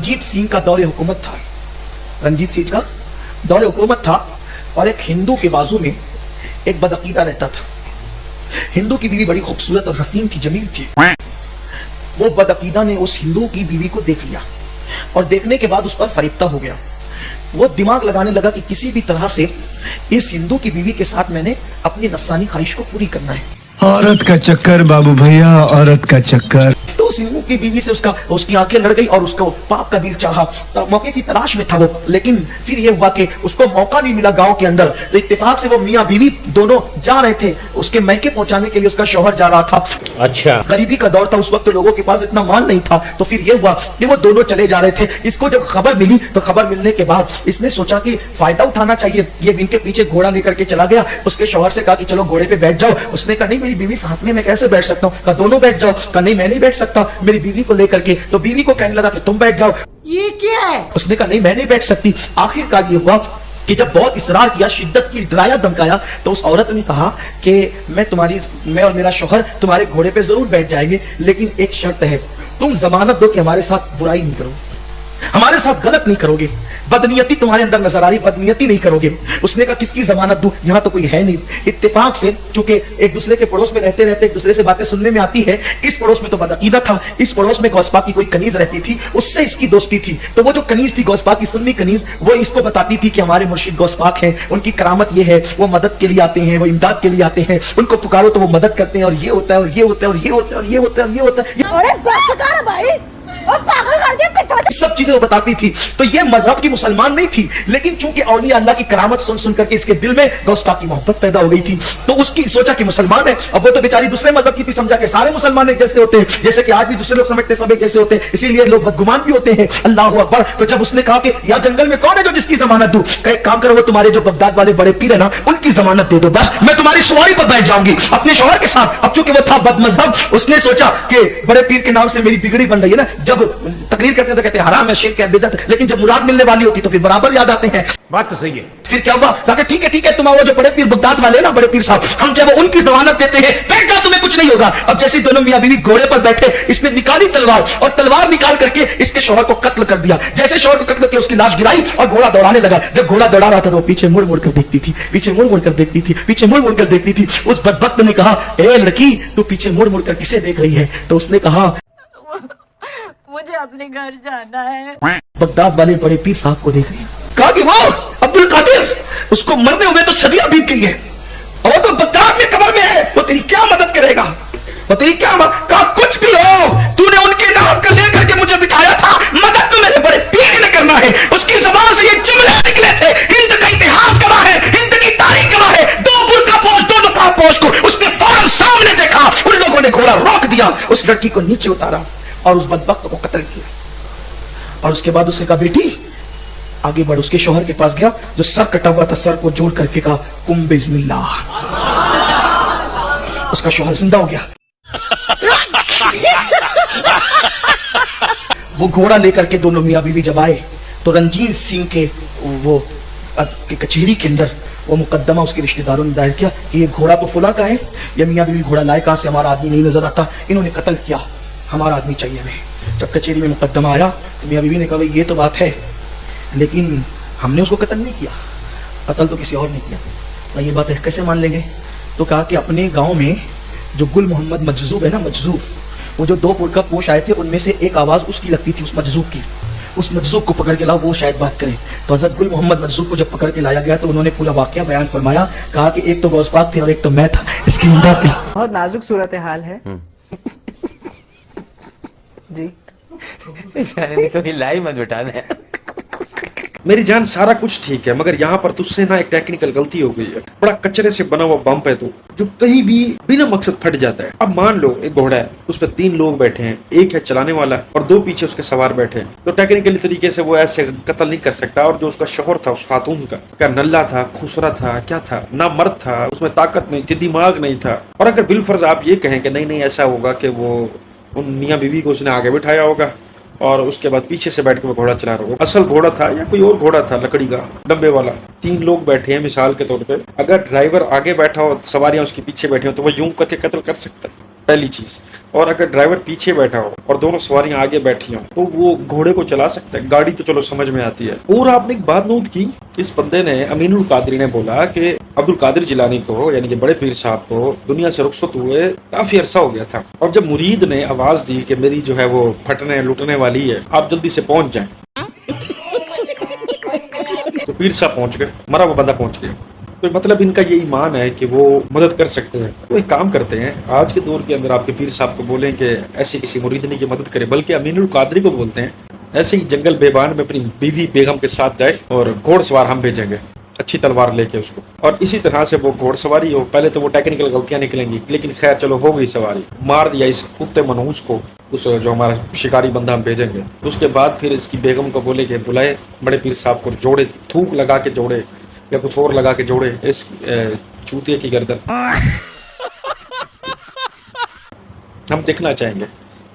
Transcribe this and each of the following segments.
रंजीत सिंह का दौरे हुकूमत था। रंजीत सिंह का दौरे हुकूमत था और एक हिंदू के बाजू में एक बदअकीदा रहता था। हिंदू की बीवी बड़ी खूबसूरत और हसीन थी, जमील थी। वो बदअकीदा ने उस हिंदू की बीवी को देख लिया और देखने के बाद उस पर फरिश्ता हो गया। वो दिमाग लगाने लगा कि किसी भी तरह से इस हिंदू की बीवी के साथ मैंने अपनी नस्सानी ख्वाहिश को पूरी करना है। औरत का चक्कर बाबू भैया, औरत का चक्कर। तो उस हिंदू की बीवी से उसकी आंखें लड़ गई और उसको पाप का दिल चाहा। तो मौके की तलाश में था वो, लेकिन फिर ये हुआ कि उसको मौका नहीं मिला गांव के अंदर। तो इत्तेफाक से वो मियां बीवी दोनों जा रहे थे, उसके मैके पहुंचाने के लिए उसका शौहर जा रहा था। अच्छा, गरीबी का दौर था उस वक्त, तो लोगों के पास इतना माल नहीं था। तो फिर ये हुआ कि वो दोनों चले जा रहे थे। इसको जब खबर मिली तो खबर मिलने के बाद इसने सोचा कि फायदा उठाना चाहिए। ये इनके पीछे घोड़ा लेकर के चला गया, उसके शौहर से कहा कि चलो घोड़े पे बैठ जाओ। उसने कहा नहीं, मेरी बीवी साथ में, मैं कैसे बैठ सकता हूँ। कहा दोनों बैठ जाओ। कहा नहीं, मैं नहीं बैठ सकता मेरी बीवी को लेकर के। तो बीवी को कहने लगा कि तुम बैठ जाओ। ये क्या है? उसने कहा नहीं, मैं नहीं बैठ सकती। आखिरकार ये हुआ कि जब बहुत इसरार किया, शिद्दत की, डराया धमकाया, तो उस औरत ने कहा कि मैं और मेरा शौहर तुम्हारे घोड़े पे जरूर बैठ जाएंगे, लेकिन एक शर्त है, तुम जमानत दो कि हमारे साथ बुराई नहीं करोगे, हमारे साथ गलत नहीं करोगे, बदनियती तुम्हारे अंदर नजर आ रही, बदनियती नहीं करोगे। उसने कहा किसकी जमानत दूं, यहां तो कोई है नहीं। इत्तेफाक से चूंकि एक दूसरे के पड़ोस में रहते रहते एक दूसरे से बातें सुनने में आती है, इस पड़ोस में तो बदअकीदा था, इस पड़ोस में गौसपा की कोई कनीज रहती थी, उससे इसकी दोस्ती थी। तो वो जो कनीज थी, गौसपा की सुन्नी कनीज, वो इसको बताती थी कि हमारे मुर्शिद गौसपाक हैं, उनकी करामत ये है, वो मदद के लिए आते हैं, वो इमदाद के लिए आते हैं, उनको पुकारो तो वो मदद करते हैं, और ये होता है और ये होता है और ये होता है और ये होता है और ये होता है। अरे बस कर भाई, और पागल कर दिया पिता। सब चीजें वो बताती थी। तो ये मजहब की मुसलमान नहीं थी, लेकिन चूंकि औलिया अल्लाह की करामत सुन सुन करके इसके दिल में गौसपाक की मोहब्बत पैदा हो गई थी, तो उसकी सोचा कि मुसलमान है। अब वो तो बेचारी दूसरे मजहब की थी, समझा कि सारे मुसलमान एक जैसे होते हैं, जैसे कि आज भी दूसरे लोग समझते सब एक जैसे होते हैं, इसीलिए लोग बदगुमान भी होते हैं। अल्लाह अकबर। तो जब उसने कहा कि यार जंगल में कौन है जो जिसकी जमानत दूं, एक काम करो, वो तुम्हारे जो बगदाद वाले बड़े पीर है ना, उनकी जमानत दे दो, बस मैं तुम्हारी सवारी पर बैठ जाऊंगी अपने शौहर के साथ। अब चूंकि वो था बदमजहब, उसने सोचा कि बड़े पीर के नाम से मेरी बिगड़ी बन रही है ना, जब तकरीर करते तो कहते हराम है, शिर्क है, बिदअत है, लेकिन जब मुराद मिलने वाली होती तो फिर बराबर याद आते हैं। बात तो सही है। फिर क्या हुआ, कहा ठीक है तुम वो जो बड़े पीर बगदाद वाले ना, बड़े पीर साहब, हम जब उनकी जमानत देते हैं, बैठ जाओ, तुम्हें कुछ नहीं होगा। अब जैसे दोनों मियां बीवी घोड़े पर बैठे, इसने निकाली तलवार और तलवार निकाल करके इसके शौहर को कत्ल कर दिया। जैसे शौहर को कत्ल किया, उसकी लाश गिराई और घोड़ा दौड़ाने लगा। जब घोड़ा दौड़ा रहा था तो वो पीछे मुड़ मुड़ कर देखती थी, पीछे मुड़ मुड़ कर देखती थी, पीछे मुड़ मुड़ कर देखती थी। उस बदबख्त ने कहा, ए लड़की, तू पीछे मुड़ मुड़ कर किसे देख रही है? तो उसने कहा, मुझे अपने घर जाना है। बगदाद वाले बड़े पीर साहब को देख रही है। कहा कि वो अब्दुल कादिर, उसको मरने हुए तो सदियां बीत गई है और वो तो बगदाद में कब्र में है, वो तेरी क्या मदद करेगा, वो तेरी क्या कहा कुछ भी हो, तूने उनके नाम का लेकर के मुझे बिठाया था, मदद तो मेरे बड़े पीर ने करना है। उसकी जुबान से ये जुमले निकले थे, हिंद का इतिहास गवाह है, हिंद की तारीख गवाह है। दो बुर्का पोश, दो नकाब पोश को उसने फौरन सामने देखा, उन लोगों ने घोड़ा रोक दिया, उस लड़की को नीचे उतारा और उस बदबख्त को कत्ल किया। और उसके बाद उसने कहा, बेटी आगे बढ़। उसके शौहर के पास गया, जो सर कटा हुआ था, सर को जोड़ करके कहा, कुम बिस्मिल्लाह। उसका शौहर जिंदा हो गया। वो घोड़ा लेकर के दोनों मियां बीवी जब आए तो रंजीत सिंह के वो कचहरी के अंदर वो मुकदमा उसके रिश्तेदारों ने दायर किया कि ये घोड़ा तो फुला का है, ये मियां बीवी घोड़ा लाए कहां से, हमारा आदमी नहीं नजर आता, इन्होंने कत्ल किया, हमारा आदमी चाहिए हमें। जब कचहरी में मुकदमा आया तो मियां बीवी ने कहा, भाई ये तो बात है, लेकिन हमने उसको कत्ल नहीं किया, कत्ल तो किसी और ने किया। तो ये बात है, कैसे मान लेंगे? तो कहा कि अपने गांव में जो गुल मोहम्मद मजजूब है ना, मजजूब, वो जो दो बुर्का पोश आए थे, उनमें से एक आवाज उसकी लगती थी, उस मजजूब की, उस मजजूब को पकड़ के लाओ, वो शायद बात करे। तो हजरत गुल मोहम्मद मजजूब को जब पकड़ के लाया गया तो उन्होंने पूरा वाकया बयान फरमाया, कहा कि एक तो गौसपाक थे और एक तो मैं था, इसकी इमदाद थी। बहुत नाजुक सूरत हाल है जी। कभी लाइव मत बिठाना है। मेरी जान सारा कुछ ठीक है, मगर यहाँ पर तुझसे ना एक टेक्निकल गलती हो गई है। बड़ा कचरे से बना हुआ बम्प है तो जो कहीं भी बिना मकसद फट जाता है। अब मान लो एक घोड़ा है, उस पर 3 लोग बैठे हैं, एक है चलाने वाला और 2 पीछे उसके सवार बैठे हैं, तो टेक्निकली तरीके से वो ऐसे कत्ल नहीं कर सकता। और जो उसका शौहर था, उस खातून का, क्या नल्ला था, खूबसूरत था, क्या था, ना मर्द था, उसमें ताकत नहीं थी, दिमाग नहीं था। और अगर बिलफर्ज आप ये कहें कि नहीं ऐसा होगा कि वो उन मियाँ बीवी को उसने आगे बिठाया होगा और उसके बाद पीछे से बैठ के वो घोड़ा चला रहा होगा, असल घोड़ा था या कोई और घोड़ा था लकड़ी का डब्बे वाला, 3 लोग बैठे हैं मिसाल के तौर पे, अगर ड्राइवर आगे बैठा हो, सवारियां उसके पीछे बैठे हो, तो वो यूं करके कत्ल कर सकता है। पहली चीज। और अगर ड्राइवर पीछे बैठा हो और दोनों सवारियां आगे बैठी हो तो वो घोड़े को चला सकता है, गाड़ी तो चलो समझ में आती है। और आपने एक बात नोट की, इस बंदे ने, अमीनुल कादरी ने बोला कि अब्दुल कादिर जिलानी को, यानी कि बड़े पीर साहब को दुनिया से रुखसत हुए काफी अरसा हो गया था, और जब मुरीद ने आवाज दी कि मेरी जो है वो फटने लुटने वाली है, आप जल्दी से पहुंच जाएं, तो पीर साहब पहुंच गए, मरा हुआ बंदा पहुंच गया। तो मतलब इनका ये ईमान है कि वो मदद कर सकते हैं। तो एक काम करते हैं, आज के दौर के अंदर आपके पीर साहब को बोलें कि ऐसे किसी मुरीदनी की मदद करे, बल्कि अमीनुल कादरी को बोलते हैं ऐसे ही जंगल बेबान में अपनी बीवी बेगम के साथ जाए और घोड़सवार हम भेजेंगे अच्छी तलवार लेके उसको, और इसी तरह से वो घोड़सवारी हो। पहले तो वो टेक्निकल गलतियां निकलेंगी, लेकिन खैर चलो हो गई सवारी, मार दिया इस कुत्ते मनहूस को, उस जो हमारा शिकारी बंदा हम भेजेंगे। उसके बाद फिर इसकी बेगम को बोले कि बुलाए बड़े पीर साहब को, जोड़े थूक लगा के जोड़े या कुछ और लगा के जोड़े इस चूतिए की गर्दन। हम देखना चाहेंगे,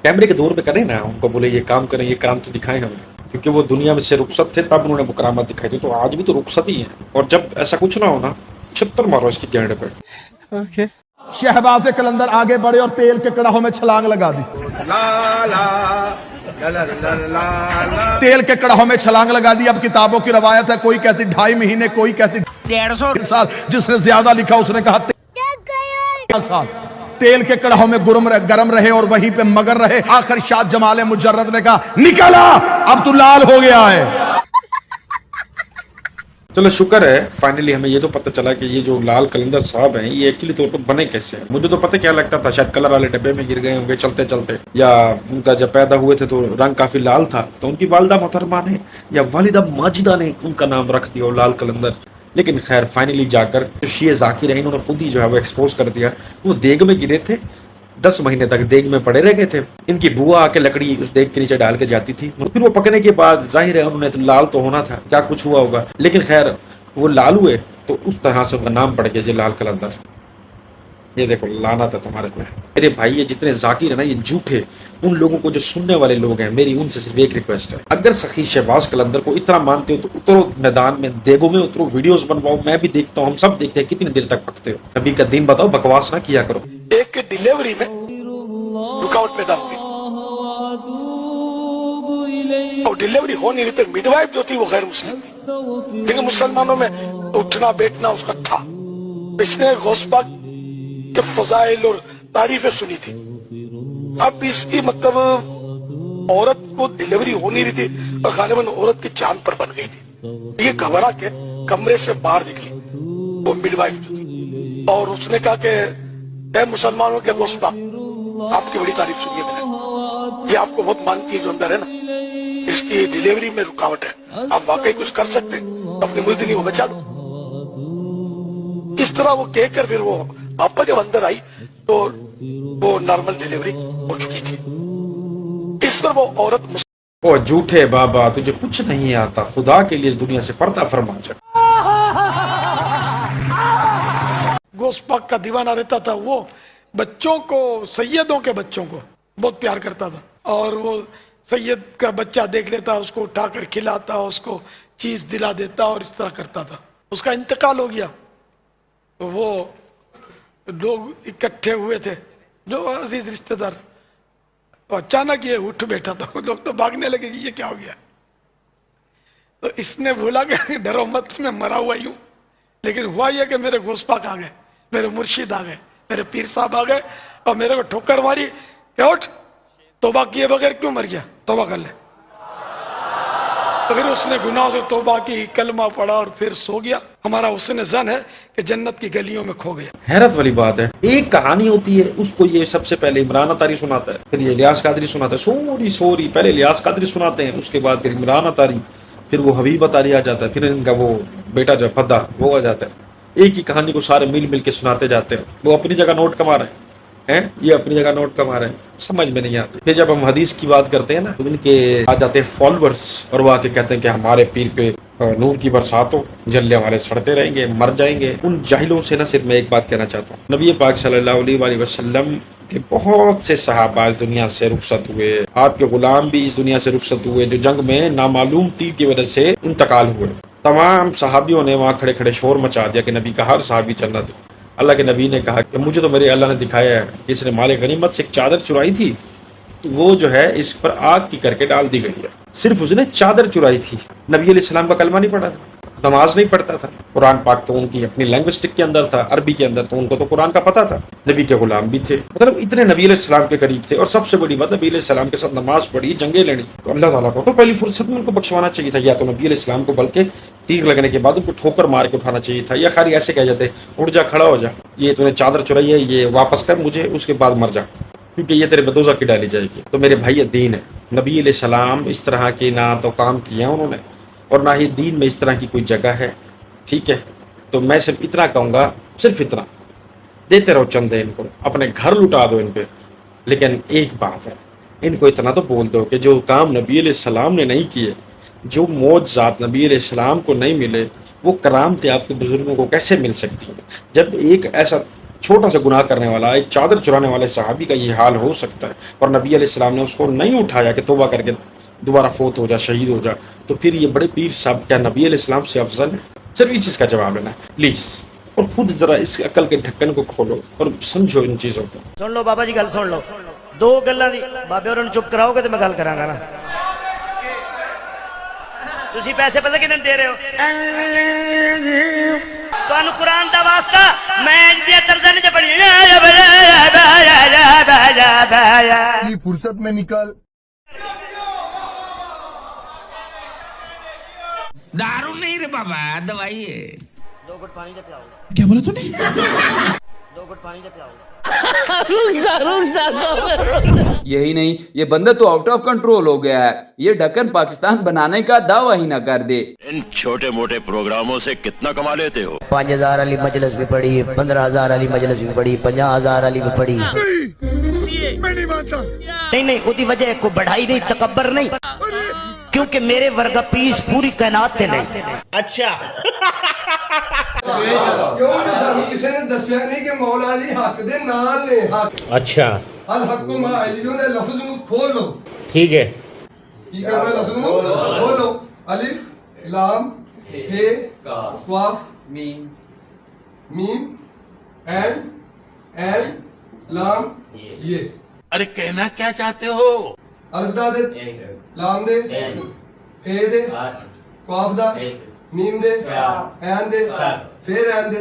कैमरे के दौर पे करें ना, उनको बोले ये काम करें, ये काम तो दिखाएं हमें, क्योंकि वो दुनिया में से रुखसत थे तब उन्होंने वो करामत दिखाई थी, तो आज भी तो रुखसत ही है। और जब ऐसा कुछ ना हो ना, 76 मारो इसकी गेंड पे। शहबाज कलंदर आगे बढ़े और तेल के कड़ाहों में छलांग लगा दी। तेल के कड़ाहों में छलांग लगा दी। अब किताबों की रवायत है, कोई कहती 2.5 महीने, कोई कहती 150 साल, जिसने ज्यादा लिखा उसने कहा 13 साल। तेल के कड़ाहों में गरम रहे और वहीं पे मगर रहे। आखिर शाह जमाल मुजर्रद ने कहा निकला, अब तू लाल हो गया है। चलो शुक्र है, फाइनली हमें ये तो पता चला कि ये जो लाल कलंदर साहब हैं ये एक्चुअली तौर पर बने कैसे हैं। मुझे तो पता क्या लगता था, शायद कलर वाले डब्बे में गिर गए होंगे चलते चलते, या उनका जब पैदा हुए थे तो रंग काफी लाल था, तो उनकी वालिदा मोहतरमा ने या वालिदा माजिदा ने उनका नाम रख दिया लाल कलंदर। लेकिन खैर फाइनली जाकर जो शीए जाकिर हैं इन्होंने खुद ही जो है वो एक्सपोज कर दिया, वो देग में गिरे थे, 10 महीने तक देग में पड़े रह गए थे। इनकी बुआ आके लकड़ी उस देग के नीचे डाल के जाती थी, फिर वो पकने के बाद जाहिर है उन्होंने तो लाल तो होना था, क्या कुछ हुआ होगा, लेकिन खैर वो लाल हुए तो उस तरह से उनका नाम पड़ गया जी लाल कलंदर। ये देखो लानत है तुम्हारे पे। मेरे भाई ये जितने जाकिर है ना, ये झूठे, उन लोगों को जो सुनने वाले लोग हैं, मेरी उनसे सिर्फ एक रिक्वेस्ट है, अगर सखी शहबाज कलंदर को इतना मानते हो तो उतरो मैदान में, देगों में उतरो, वीडियोस बनवाओ, मैं भी देखता हूँ, हम सब देखते हैं कितनी देर तक पकते हो। अभी का दिन बताओ, बकवास ना किया करो। एक डिलीवरी में रुकावट पैदा हुई और डिलीवरी हो नहीं रही थी, मिडवाइफ जो थी वो गैर मुस्लिम थी, लेकिन मुसलमानों में उठना बैठना उसका था। इसने गौसपाक के फजाइल और तारीफें सुनी थी। अब इसकी मतलब औरत को डिलीवरी हो नहीं रही थी और गालिबन औरत की जान पर बन गई थी। ये घबरा के कमरे से बाहर निकली वो मिडवाइफ जो थी, और उसने कहा कि मुसलमानों के गौसपाक, आपकी बड़ी तारीफ सुनी है मैंने, ये आपको बहुत मानती है जो अंदर है ना, इसकी डिलीवरी में रुकावट है, आप वाकई कुछ कर सकते हैं, अपनी मुर्दनी को बचा दो। इस तरह वो कहकर फिर वो आपा जब अंदर आई तो वो नॉर्मल डिलीवरी हो चुकी थी। इस पर वो औरत ओ झूठे बाबा, तुझे कुछ नहीं आता, खुदा के लिए इस दुनिया से पर्दा फरमा जा। गोस्पाक का दीवाना रहता था, वो बच्चों को, सैयदों के बच्चों को बहुत प्यार करता था, और वो सैयद का बच्चा देख लेता, उसको उठाकर खिलाता, उसको चीज दिला देता और इस तरह करता था। उसका इंतकाल हो गया, तो वो लोग इकट्ठे हुए थे जो अजीज रिश्तेदार, तो अचानक ये उठ बैठा था, लोग तो भागने लगे कि ये क्या हो गया। तो इसने बोला कि डरो मत, मैं मरा हुआ यूं, लेकिन हुआ ये कि मेरे गोस्पाक आ गए, मेरे मुर्शिद आ गए, मेरे पीर साहब आ गए और मेरे को ठोकर मारी, उठ, तौबा किए बगैर क्यों मर गया, तौबा कर ले। तो फिर उसने गुनाह से तौबा की, कलमा पढ़ा और फिर सो गया। हमारा उसने जन है कि जन्नत की गलियों में खो गया। हैरत वाली बात है, एक कहानी होती है, उसको ये सबसे पहले इमरान अतारी सुनाता है, फिर ये इलियास कादरी सुनाता है, सोरी पहले इलियास कादरी सुनाते हैं, उसके बाद फिर इमरान अतारी, फिर वो हबीब अतारी आ जाता है, फिर इनका वो बेटा जो फद्दा वो आ जाता है। एक ही कहानी को सारे मिल के सुनाते जाते हैं। वो अपनी जगह नोट कमा रहे हैं, ये अपनी जगह नोट कमा रहे हैं, समझ में नहीं आती। फिर जब हम हदीस की बात करते हैं ना, तो इनके आ जाते हैं फॉलोअर्स और वो आके कहते हैं कि हमारे पीर पे नूर की बरसात हो, जल्ले हमारे सड़ते रहेंगे, मर जाएंगे। उन जाहिलों से ना सिर्फ मैं एक बात कहना चाहता हूँ, नबी पाक सल्लल्लाहु अलैहि वसल्लम के बहुत से सहाबा इस दुनिया से रुखसत हुए, आपके गुलाम भी इस दुनिया से रुखसत हुए, जो जंग में नामालूम तीर की वजह से इंतकाल हुए। तमाम सहाबियों ने वहाँ खड़े खड़े शोर मचा दिया कि नबी का हर सहाबी जन्नत है, अल्लाह के नबी ने कहा कि मुझे तो मेरे अल्लाह ने दिखाया है कि इसने माल गनीमत से एक चादर चुराई थी, तो वो जो है इस पर आग की करके डाल दी गई है। सिर्फ उसने चादर चुराई थी, नबी अलैहिस्सलाम का कलमा नहीं पढ़ा था, नमाज नहीं पढ़ता था। कुरान पाक तो उनकी अपनी लैंग्वेस्टिक के अंदर था, अरबी के अंदर, तो उनको तो कुरान का पता था। नबी के गुलाम भी थे, मतलब इतने नबी अलैहिस्सलाम के करीब थे। और सबसे बड़ी बात, नबी अलैहिस्सलाम के साथ नमाज पढ़ी, जंगे लड़ी, तो अल्लाह ताला को तो पहली फुर्सत में उनको बख्शवाना चाहिए था, या तो नबी अलैहिस्सलाम को बल्कि तीर लगने के बाद उनको ठोकर मार के उठाना चाहिए था, या खाली ऐसे कह जाते उठ जा, खड़ा हो जा, ये तूने चादर चुराई है, ये वापस कर मुझे, उसके बाद मर जा, क्योंकि ये तेरे बदोजा की डाली जाएगी। तो मेरे भाई, ये दीन है। नबी अलैहिस्सलाम इस तरह के ना तो काम किए हैं उन्होंने, और ना ही दीन में इस तरह की कोई जगह है, ठीक है। तो मैं सिर्फ इतना कहूँगा, सिर्फ इतना, देते रहो चंदे इनको, अपने घर लुटा दो इन पे, लेकिन एक बात है, इनको इतना तो बोल दो कि जो काम नबी अलैहिस्सलाम ने नहीं किए, जो मौजज़ात नबी अलैहिस्सलाम को नहीं मिले, वो करामतें आपके बुजुर्गों को कैसे मिल सकती हैं। जब एक ऐसा छोटा सा गुनाह करने वाला, एक चादर चुराने वाले सहाबी का ये हाल हो सकता है, और नबी अलैहिस्सलाम ने उसको नहीं उठाया कि तौबा करके दोबारा फोत हो जा, शहीद हो जा, तो फिर ये बड़े पीर साहब क्या नबी अलैहिस्सलाम से अफजल है? सिर्फ इस चीज़ का जवाब लेना प्लीज़, और खुद जरा इस अकल के ढक्कन को खोलो और समझो इन चीज़ों को। सुन लो बाबा जी, गल सुन लो, दो गल्लां दी बाबे होरां नूं चुप कराओगे तो मैं गल करांगा ना। तुसीं पैसे पता किन्ने दे रहे हो? तुहानूं कुरान दा वास्ता मैं दी तरज़ां च पढ़ी फुर्सत में निकल। दारू नहीं रे बाबा, दवाई है। 2 घुट पानी दे पिलाओ। क्या बोला तूने? 2 घुट पानी दे पिलाओ। यही नहीं, ये बंदा तो आउट ऑफ कंट्रोल हो गया है। ये ढक्कन पाकिस्तान बनाने का दावा ही ना कर दे। इन छोटे मोटे प्रोग्रामों से कितना कमा लेते हो? 5000 वाली मजलिस भी पढ़ी, 15000 वाली मजलिस भी पढ़ी, 50000 वाली भी पढ़ी। मैं नहीं मानता। नहीं, उसकी वजह को बढ़ाई नहीं, तकब्बर नहीं, क्योंकि मेरे वर्गा पीस पूरी कायनात ते नहीं। अच्छा क्यों किसी ने दसिया नहीं कि मौला अली हक दे नाल ने हक। अच्छा, अल हक मा अलियो ने लफ्ज को खोल लो। ठीक है, ठीक है, मैं लफ्ज को खोल लो। अलिफ लाम हे काफ मीम एन एल लाम ये। अरे कहना क्या चाहते हो? अलिफ दा दे, लाम दे, हे दे, काफ दा, मीम दे, एन दे, फिर एन दे,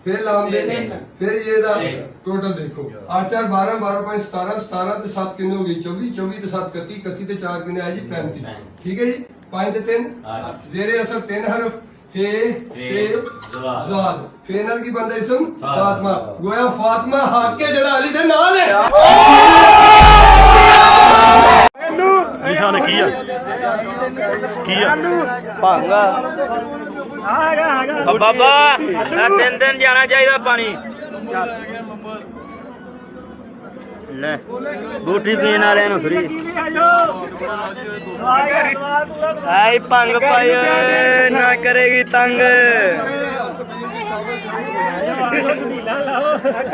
फिर लाम दे, फिर ये दा। टोटल देखो 8 4 12 12 5 17 17 ते 7 कितने हो गई? 24 24 ते 7 31 31 ते 4 कितने आई जी? 35। ठीक है जी, 5 ते 3 जेरे असर 3 हरफ हे ज़ाद फेनल की बंदा इसम फातिमा। गोया फातिमा हक के जड़ा अली दे नाल है। निशान किया भांगा बाबा 3 दिन जाना चाहिए पानी। ले बूटी पीने वाले नु फ्री। आई भंग पाई ना करेगी तंग,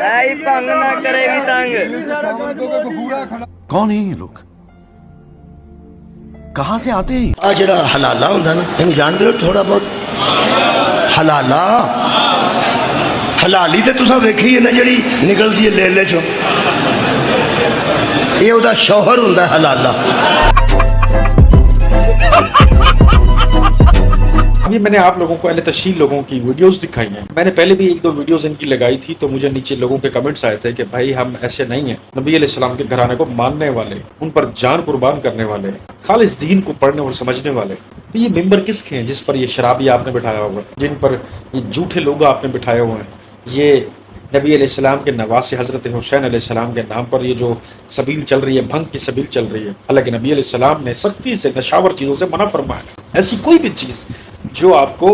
आई भंग ना करेगी तंग। कौन है ये लोग? कहाँ से आते हैं? आ जरा हलाला हुंदा ना, तुम जानते हो थोड़ा बहुत हलाला। हलाली ते तुसां वेखी है ना जड़ी निकलदी है लेले चो, ये ओदा शौहर हुंदा हलाला। अभी मैंने आप लोगों को अहले तशहील लोगों की वीडियोस दिखाई हैं। मैंने पहले भी 1-2 वीडियोस इनकी लगाई थी, तो मुझे नीचे लोगों के कमेंट्स आए थे कि भाई हम ऐसे नहीं हैं। नबी अलैहिस्सलाम के घराने को मानने वाले, उन पर जान कुर्बान करने वाले, खालिस दीन को पढ़ने और समझने वाले। तो ये मेंबर किसके हैं जिस पर ये शराबी आपने बिठाया हुआ है, जिन पर ये झूठे लोग आपने बिठाए हुए हैं? ये नबी अलैहिस्सलाम के नवासे हज़रत हुसैन अलैहिस्सलाम के नाम पर ये जो सबील चल रही है, भंग की सबील चल रही है। हालांकि नबी अलैहिस्सलाम ने सख्ती से नशावर चीज़ों से मना फरमाया। ऐसी कोई भी चीज़ जो आपको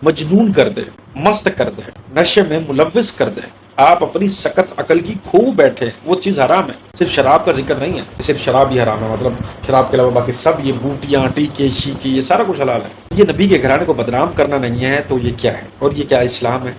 मजनून कर दे, मस्त कर दे, नशे में मुलव्विस कर दे, आप अपनी सकत अकल की खो बैठे, वो चीज़ हराम है। सिर्फ शराब का जिक्र नहीं है, सिर्फ शराब ही हराम है, मतलब शराब के अलावा बाकी सब ये बूटियाँ, टीके, शीके, ये सारा कुछ हलाल है। ये नबी के घराने को बदनाम करना नहीं है, तो ये क्या है? और ये क्या इस्लाम है?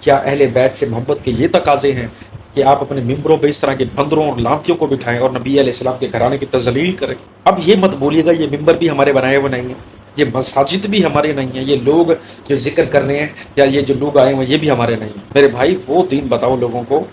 क्या अहले बैत से मोहब्बत के ये तकाजे हैं कि आप अपने मिंबरों पे इस तरह के बंदरों और लांतियों को बिठाएं और नबी अलैहिस्सलाम के घराने की तज़लील करें? अब ये मत बोलिएगा ये मिंबर भी हमारे बनाए हुए नहीं है। یہ مساجد بھی ہمارے نہیں ہیں، یہ لوگ جو ذکر کر رہے ہیں یا یہ جو لوگ آئے ہوئے ہیں یہ بھی ہمارے نہیں ہیں۔ میرے بھائی وہ دین بتاؤ لوگوں کو،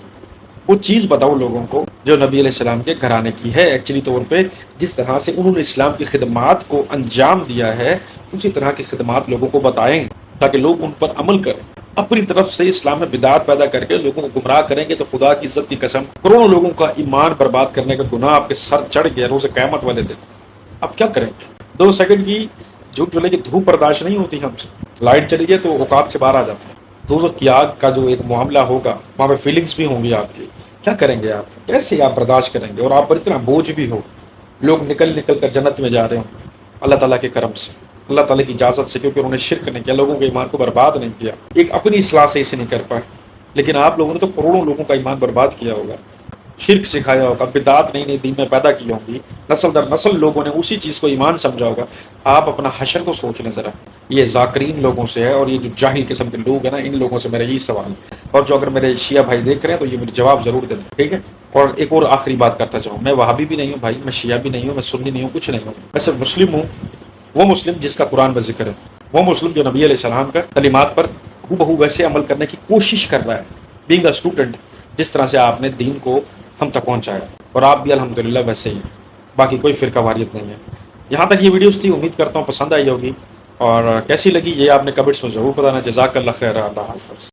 وہ چیز بتاؤ لوگوں کو جو نبی علیہ السلام کے گھرانے کی ہے۔ ایکچولی طور پہ جس طرح سے انہوں نے اسلام کی خدمات کو انجام دیا ہے اسی طرح کی خدمات لوگوں کو بتائیں تاکہ لوگ ان پر عمل کریں۔ اپنی طرف سے اسلام میں بدعات پیدا کر کے لوگوں کو گمراہ کریں گے تو خدا کی عزت کی قسم کروڑوں لوگوں کا ایمان برباد کرنے کا گناہ آپ کے سر چڑھ گیا روز قیامت والے دن۔ اب کیا کریں گے؟ 2 سیکنڈ کی جھوٹ چولہے کی دھوپ برداشت نہیں ہوتی ہم سے، لائٹ چلی گئی تو اوقات سے باہر آ جاتے ہیں۔ دوزخ کی آگ کا جو ایک معاملہ ہوگا وہاں پہ فیلنگس بھی ہوں گی آپ کی، کیا کریں گے آپ؟ کیسے آپ برداشت کریں گے؟ اور آپ پر اتنا بوجھ بھی ہو، لوگ نکل کر جنت میں جا رہے ہوں اللہ تعالیٰ کے کرم سے، اللہ تعالیٰ کی اجازت سے، کیونکہ انہوں نے شرک نہیں کیا، لوگوں کے ایمان کو برباد نہیں کیا، ایک اپنی اصلاح سے اسے نہیں کر پائے۔ لیکن آپ لوگوں نے تو کروڑوں لوگوں کا ایمان برباد کیا ہوگا، شرک سکھایا ہوگا، بدعات نئی دین میں پیدا کی ہوں گی، نسل در نسل لوگوں نے اسی چیز کو ایمان سمجھا ہوگا۔ آپ اپنا حشر تو سوچ لیں ذرا۔ یہ ذاکرین لوگوں سے ہے اور یہ جو جاہل قسم کے لوگ ہیں نا، ان لوگوں سے میرا یہی سوال ہے، اور جو اگر میرے شیعہ بھائی دیکھ رہے ہیں تو یہ مجھے جواب ضرور دیں، ٹھیک ہے؟ اور ایک اور آخری بات کرتا چاہوں، میں وہابی بھی نہیں ہوں بھائی، میں شیعہ بھی نہیں ہوں، میں سنی نہیں ہوں، کچھ نہیں ہوں، میں صرف مسلم ہوں، وہ مسلم جس کا قرآن میں ذکر ہے، وہ مسلم جو نبی علیہ السلام کا تعلیمات پر بہو ویسے عمل کرنے کی کوشش کر رہا ہے، بینگ اے اسٹوڈنٹ، جس طرح سے آپ نے دین کو ہم تک پہنچایا، اور آپ بھی الحمدللہ ویسے ہی ہیں، باقی کوئی فرقہ واریت نہیں ہے۔ یہاں تک یہ ویڈیوز تھی، امید کرتا ہوں پسند آئی ہوگی، اور کیسی لگی یہ آپ نے کمنٹس میں ضرور بتانا۔ جزاک اللہ خیر، اللہ حافظ۔